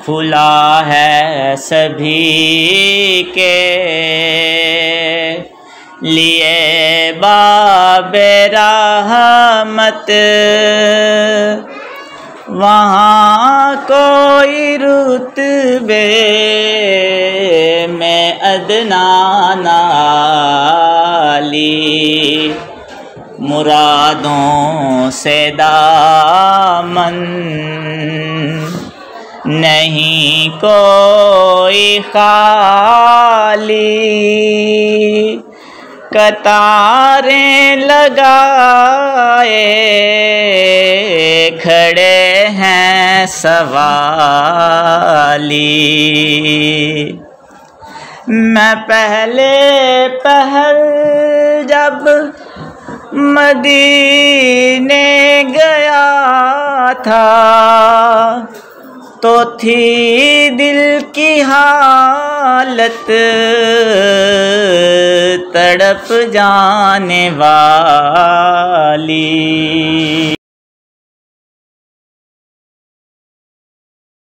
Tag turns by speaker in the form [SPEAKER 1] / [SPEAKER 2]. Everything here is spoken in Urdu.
[SPEAKER 1] کھلا ہے سبھی کے لیے باب رحمت، وہاں کوئی رتبے میں ادنیٰ نالی، مرادوں سے دامن نہیں کوئی خالی، قطاریں لگائے کھڑے ہیں سوالی۔ میں پہلے پہل جب مدینے گیا تھا تو تھی دل کی حالت تڑپ جانے والی۔